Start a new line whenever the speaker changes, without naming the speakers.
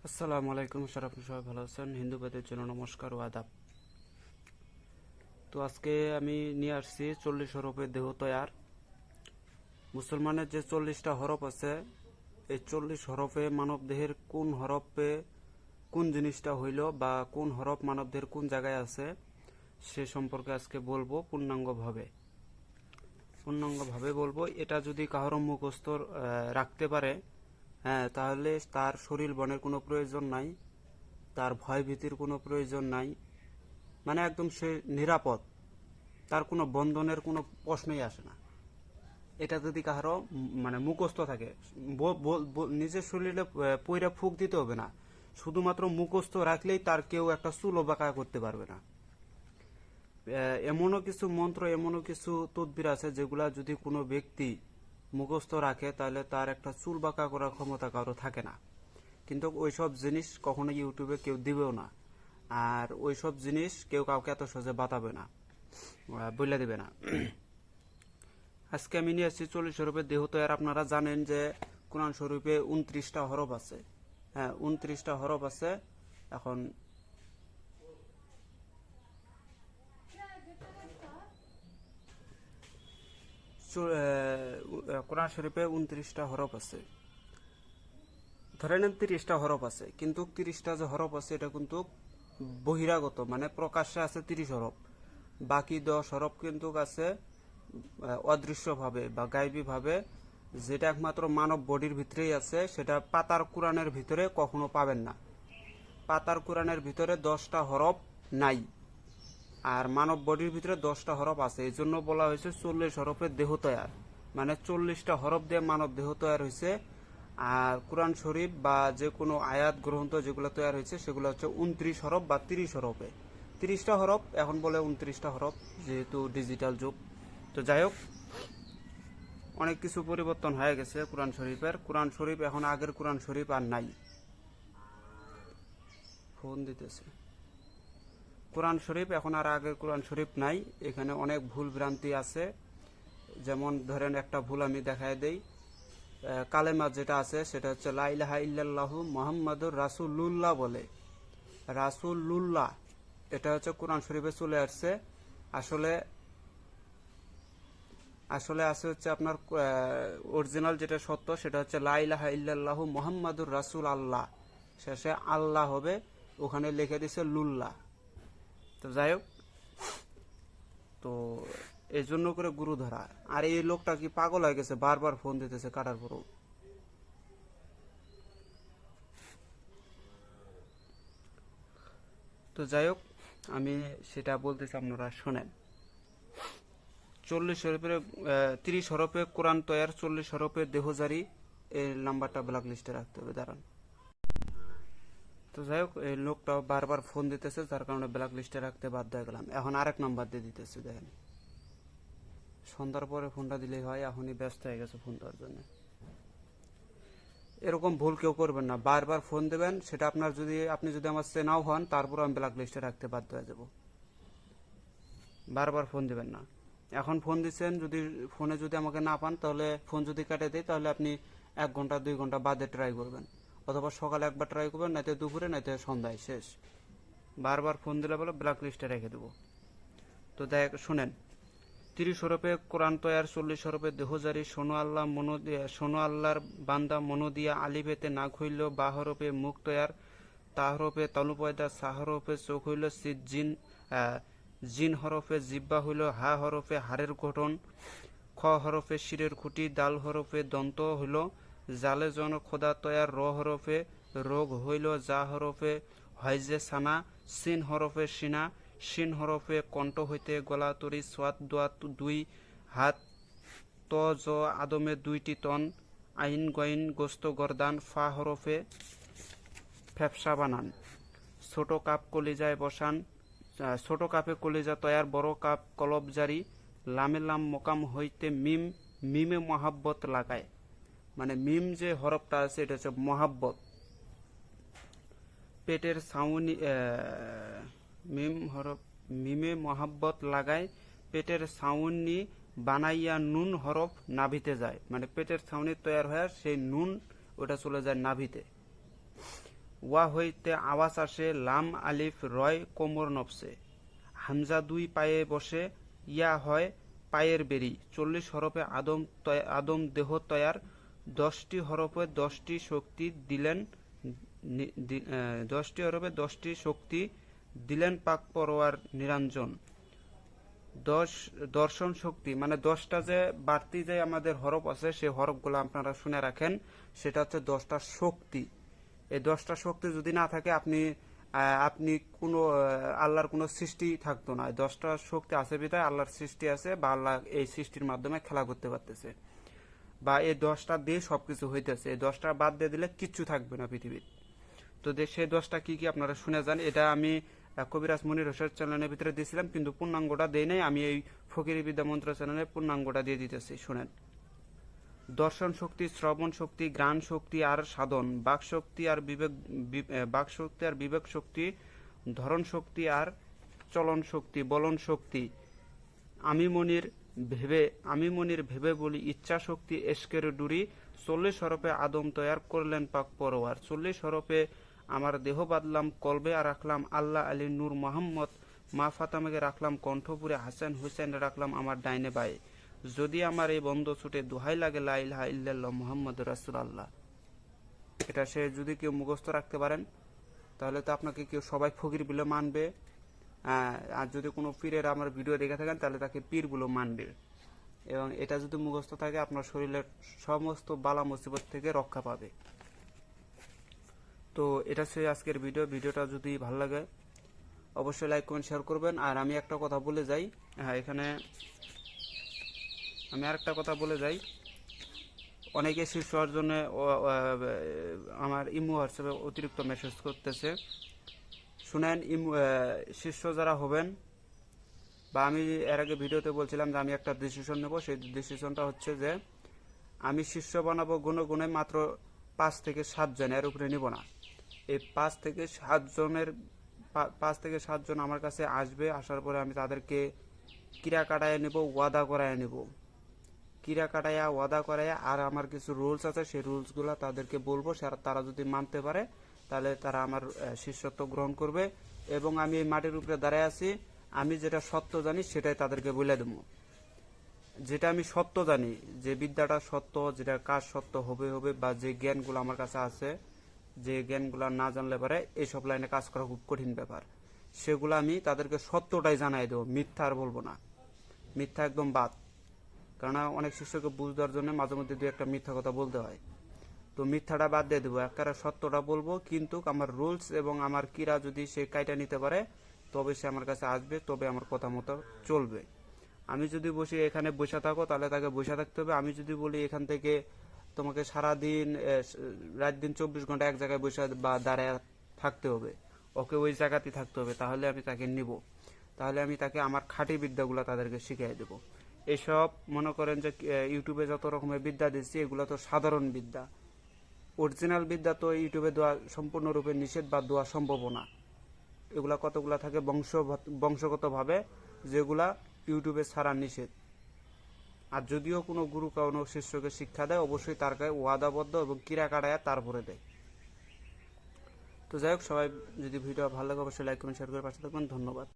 আসসালামু আলাইকুম স্যার, আপনি সবাই ভালো আছেন? হিন্দু ভাইদের জন্য নমস্কার ও আদাব। তো আজকে আমি নিয়ে আসছি 40 হরফের দেহ তৈয়ার। মুসলমানের যে 40টা হরফ আছে, এই 40 হরফে মানব দেহের কোন হরফে কোন জিনিসটা হইল বা কোন হরফ মানব দেহের কোন জায়গায় আছে সে সম্পর্কে আজকে বলবো পূর্ণাঙ্গভাবে বলবো। এটা যদি কারো মুখস্থ রাখতে পারে, হ্যাঁ, তাহলে তার শরীর বনের কোনো প্রয়োজন নাই, তার ভয় ভীতির কোনো প্রয়োজন নাই, মানে একদম সে নিরাপদ, তার কোনো বন্ধনের কোনো প্রশ্নই আসে না। এটা যদি কারো মানে মুখস্থ থাকে, নিজের শরীরে পইরা ফুক দিতে হবে না, শুধুমাত্র মুখস্থ রাখলেই তার কেউ একটা চুলো বাঁকা করতে পারবে না। এমনও কিছু মন্ত্র, এমনও কিছু তদবির আছে যেগুলা যদি কোনো ব্যক্তি মুখস্থ রাখে তাহলে তার একটা চুল বাঁকা করার ক্ষমতা কারো থাকে না। কিন্তু ওইসব জিনিস কখনো ইউটিউবে কেউ দিবেও না, আর ওইসব জিনিস কেউ কাউকে এত সহজে বাতাবে না, বলে দিবে না। আজকে আমি নিয়ে আসছি 40 হরফের দেহ তৈয়ার। আপনারা জানেন যে কোরআন শরীফে 29টা হরফ আছে। হ্যাঁ, 29টা হরফ আছে। এখন কোরআন শরীফে 29টা হরফ আছে, ধরে নেন 30টা হরফ আছে, কিন্তু 30টা যে হরফ আছে এটা কিন্তু বহিরাগত, মানে প্রকাশ্যে আছে 30 হরফ। বাকি 10 হরফ কিন্তু আছে অদৃশ্যভাবে বা গায়েবীভাবে, যেটা একমাত্র মানব বডির ভিতরেই আছে। সেটা পাতার কোরআনের ভিতরে কখনো পাবেন না। পাতার কোরআনের ভিতরে 10টা হরফ নাই, আর মানব বডির ভিতরে 10টা হরফ আছে। এই জন্য বলা হয়েছে 40 হরফের দেহ তৈয়ার, মানে 40টা হরফ দিয়ে মানব দেহ তৈয়ার হয়েছে। আর কোরআন শরীফ বা যে কোনো আয়াত গ্রন্থ যেগুলো তৈয়ার হয়েছে সেগুলো হচ্ছে 29 হরফ বা 30 হরফে। 30টা হরফ এখন বলে 29টা হরফ, যেহেতু ডিজিটাল যুগ। তো যাই হোক, অনেক কিছু পরিবর্তন হয়ে গেছে কোরআন শরীফের। কোরআন শরীফ এখন আগের কোরআন শরীফ আর নাই। ফোন দিতেছে। কোরআন শরীফ এখন আর আগের কোরআন শরীফ নাই। এখানে অনেক ভুল ভ্রান্তি আছে। যেমন ধরেন একটা ভুল আমি দেখায় দেই। কালেমা যেটা আছে সেটা হচ্ছে লা ইলাহা ইল্লাল্লাহু মুহাম্মাদুর রাসূলুল্লাহ বলে, রাসূলুল্লাহ, এটা হচ্ছে কোরআন শরীফে চলে আসছে। আসলে আসলে আছে হচ্ছে আপনার অরিজিনাল যেটা সত্য সেটা হচ্ছে লা ইলাহা ইল্লাল্লাহু মুহাম্মাদুর রাসূল আল্লাহ, শেষে আল্লাহ হবে, ওখানে লিখে দিছে লুল্লাহ। তো যাই হোক, তো এই জন্য করে গুরু ধরা। আর এই লোকটা কি পাগল হয়ে গেছে, বারবার ফোন দিতেছে কাটার পরও। তো যাই হোক, আমি সেটা বলতেছি, আপনারা শোনেন। 40 হরফের 30 হরফে কোরআন তৈয়ার, 40 হরফে দেহজারি। এই নাম্বারটা ব্ল্যাক লিস্টে রাখতে হবে, দাঁড়ান। তো যাই হোক, এই লোকটা বারবার ফোন দিতেছে, যার কারণে ব্ল্যাক লিস্টে রাখতে বাধ্য হয়ে গেলাম। এখন আরেক নাম্বার দিয়ে দিতেছে, দেখেন। সন্ধ্যার পরে ফোনটা দিলেই হয়, এখনই ব্যস্ত হয়ে গেছে ফোন দেওয়ার জন্য। এরকম ভুল কেউ করবেন না, বারবার ফোন দেবেন। সেটা আপনি যদি আমার চেনাও হন, তারপর আমি ব্ল্যাক লিস্টে রাখতে বাধ্য হয়ে যাব। বারবার ফোন দিবেন না। এখন ফোন দিচ্ছেন, ফোনে যদি আমাকে না পান, তাহলে ফোন যদি কেটে দেয়, তাহলে আপনি 1 ঘন্টা 2 ঘন্টা বাদে ট্রাই করবেন, অথবা সকালে একবার ট্রাই করবেন, নাইতে দুপুরে, নাইতে সন্ধ্যায়, শেষ। বারবার ফোন দিলে বলে ব্ল্যাক লিস্টে রেখে দেবো। তো দেখ, শুনেন। 30 হরফে কোরআন তৈয়ার, 40 হরফে দেহজারি। শোনো আল্লাহর বান্দা মনো দিয়া, আলিফেতে নাক হইল, বা হরফে মুখ তৈয়ার, তা হরফে তালু পয়দা, সা হরফে চোখ হইল, জিন হরফে জিব্বা হইল, হা হরফে হাড়ের গঠন, খ হরফে শিরের খুঁটি, দাল হরফে দন্ত হইল, জালে জন খোদা তৈয়ার, র হরফে রোগ হইল, যা হরফে হয়জে সানা, সিন হরফে সিনা, শিন হরফে কণ্ঠ হইতে গলা তরি, সোয়াত দোয়াত 2 হাত, ত জ আদমে 2টি তন, আইন গইন গোস্ত গরদান, ফা হরফে ফ্যাপসা বানান, ছোট কাপ কলিজায় বসান, ছোট কাপে কলিজা তৈয়ার, বড় কাপ কলব জারি, লামে লাম মোকাম হইতে মিম, মিমে মহাব্বত লাগায়। মানে মিম যে হরফটা আছে এটা হচ্ছে মহাব্বত। পেটের ছাউনি, মিম হরফ, মিমে মহাব্বত লাগায়, পেটের ছাউনি বানাইয়া, নুন হরফ নাভিতে যায়। মানে পেটের ছাউনি তৈয়ার হয়ে সেই নুন ওটা চলে যায় নাভিতে। ওয়া হইতে আওয়াজ আসে লাম আলিফ রয় কোমর নফসে, হামজা 2 পায়ে বসে, ইয়া হয় পায়ের বেরি, 40 হরফে আদম দেহ তয়ার, 10টি হরফে 10টি শক্তি দিলেন, 10টি হরফে 10টি শক্তি দিলেন পাক পরোয়ার নিরঞ্জন। দর্শন শক্তি মানে 10টা যে বাড়তি যে আমাদের হরফ আছে সেই হরফগুলো আপনারা শুনে রাখেন, সেটা হচ্ছে 10টা শক্তি। এই 10টা শক্তি যদি না থাকে আপনি কোনো আল্লাহর কোনো সৃষ্টি থাকতো না। 10টা শক্তি আছে বিধায় আল্লাহর সৃষ্টি আছে, বা আল্লাহ এই সৃষ্টির মাধ্যমে খেলা করতে পারতেছে, বা এই 10টা দিয়ে সবকিছু হইতেছে। এই 10টা বাদ দিয়ে দিলে কিচ্ছু থাকবে না পৃথিবীর। তো সেই 10টা কি কি আপনারা শুনে যান। এটা আমি কবিরাজ মনির হোসেন চ্যানেলের ভিতরে দিয়েছিলাম, কিন্তু পূর্ণাঙ্গটা দেই নাই। আমি এই ফকিরি বিদ্যা মন্ত্র চ্যানেলে পূর্ণাঙ্গটা দিয়ে দিতেছি, শুনেন। দর্শন শক্তি, শ্রবণ শক্তি, ঘ্রাণ শক্তি আর সাধন, বাক শক্তি আর বিবেক শক্তি, ধরন শক্তি আর চলন শক্তি, বলন শক্তি, আমি মনির ভেবে বলি ইচ্ছা শক্তি, এশকের ডুরি, 40 হরফে আদম তৈয়ার করলেন পাক পরোয়ার, 40 হরফে আমার দেহ বাদলাম কলবে, আর রাখলাম আল্লাহ আলী নূর মোহাম্মদ, মা ফাতামাকে রাখলাম কণ্ঠপুরে, হাসান হুসেন রাখলাম আমার ডাইনে বায়ে, যদি আমার এই বন্ধ ছুটে দোহাই লাগে লা ইলাহা ইল্লাল্লাহ মুহাম্মদ রাসূলুল্লাহ। এটা সে যদি কেউ মুখস্থ রাখতে পারেন তাহলে তো আপনাকে কেউ সবাই ফকির বলে মানবে, আর যদি কোনো পীরের আমার ভিডিও দেখে থাকেন তাহলে তাকে পীর বলে মানবে। এবং এটা যদি মুখস্থ থাকে আপনার শরীরের সমস্ত বালা মুসিবত থেকে রক্ষা পাবে। তো এটা সে আজকের ভিডিওটা যদি ভালো লাগে অবশ্যই লাইক কমেন্ট শেয়ার করবেন। আর আমি একটা কথা বলে যাই, এখানে আমি আরেকটা কথা বলে যাই, অনেকে শীর্ষ অর্জনে আমার ইমো হোয়াটসঅ্যাপে অতিরিক্ত মেসেজ করতেছে। শুনেন, শীর্ষ যারা হবেন, বা আমি এর আগে ভিডিওতে বলছিলাম যে আমি একটা ডিসিশন নেব, সেই ডিসিশনটা হচ্ছে যে আমি শীর্ষ বানাবো গুনে গুনে মাত্র 5 থেকে 7 জন, এর উপরে নিব না। এই 5 থেকে 7 জন আমার কাছে আসবে, আসার পরে আমি তাদেরকে কিরা কাটায় নেব, ওয়াদা করায় নেব, কিরা কাটাইয়া ওয়াদা করাইয়া, আর আমার কিছু রুলস আছে সেই রুলসগুলো তাদেরকে বলবো, তারা যদি মানতে পারে তাহলে তারা আমার শিষ্যত্ব গ্রহণ করবে। এবং আমি এই মাটির উপরে দাঁড়ায় আছি, আমি যেটা সত্য জানি সেটাই তাদেরকে বলে দেবো। যেটা আমি সত্য জানি, যে বিদ্যাটা সত্য, যেটা কাজ সত্য হবে, বা যে জ্ঞানগুলো আমার কাছে আছে, যে জ্ঞানগুলো না জানলে পারে এইসব লাইনে কাজ করা খুব কঠিন ব্যাপার, সেগুলো আমি তাদেরকে সত্যটাই জানাই দেবো, মিথ্যা আর বলবো না। মিথ্যা একদম বাদ, কারণ অনেক শিষ্যকে বুঝবার জন্য মাঝে মধ্যে 2-1টা মিথ্যা কথা বলতে হয়। তো মিথ্যাটা বাদ দিয়ে দেবো, একেবারে সত্যটা বলবো। কিন্তু আমার রুলস এবং আমার কিরা যদি সে কাইটা নিতে পারে তবে সে আমার কাছে আসবে, তবে আমার কথা মতো চলবে। আমি যদি বসে এখানে বসে থাকো তাহলে তাকে বসে থাকতে হবে। আমি যদি বলি এখান থেকে তোমাকে সারাদিন রাত দিন 24 ঘন্টা এক জায়গায় বসে বা দাঁড়ায় থাকতে হবে, ওকে ওই জায়গাতেই থাকতে হবে, তাহলে আমি তাকে নিব। তাহলে আমি তাকে আমার খাঁটি বিদ্যাগুলো তাদেরকে শিখিয়ে দেবো। এসব মনে করেন যে ইউটিউবে যত রকমের বিদ্যা দিচ্ছি এগুলো তো সাধারণ বিদ্যা, অরিজিনাল বিদ্যা তো ইউটিউবে দেওয়া সম্পূর্ণরূপে নিষেধ বা দেওয়া সম্ভব না। এগুলা কতগুলা থাকে বংশগতভাবে, যেগুলা ইউটিউবে ছাড়া নিষেধ। আর যদিও কোনো গুরু কোনো শিষ্যকে শিক্ষা দেয় অবশ্যই তার গায়ে ওয়াদাবদ্ধ এবং কিরা কাটায়া তারপরে দেয়। তো যাই হোক, সবাই যদি ভিডিও ভালো লাগে অবশ্যই লাইক কমেন্ট শেয়ার করে পাশে থাকবেন। ধন্যবাদ।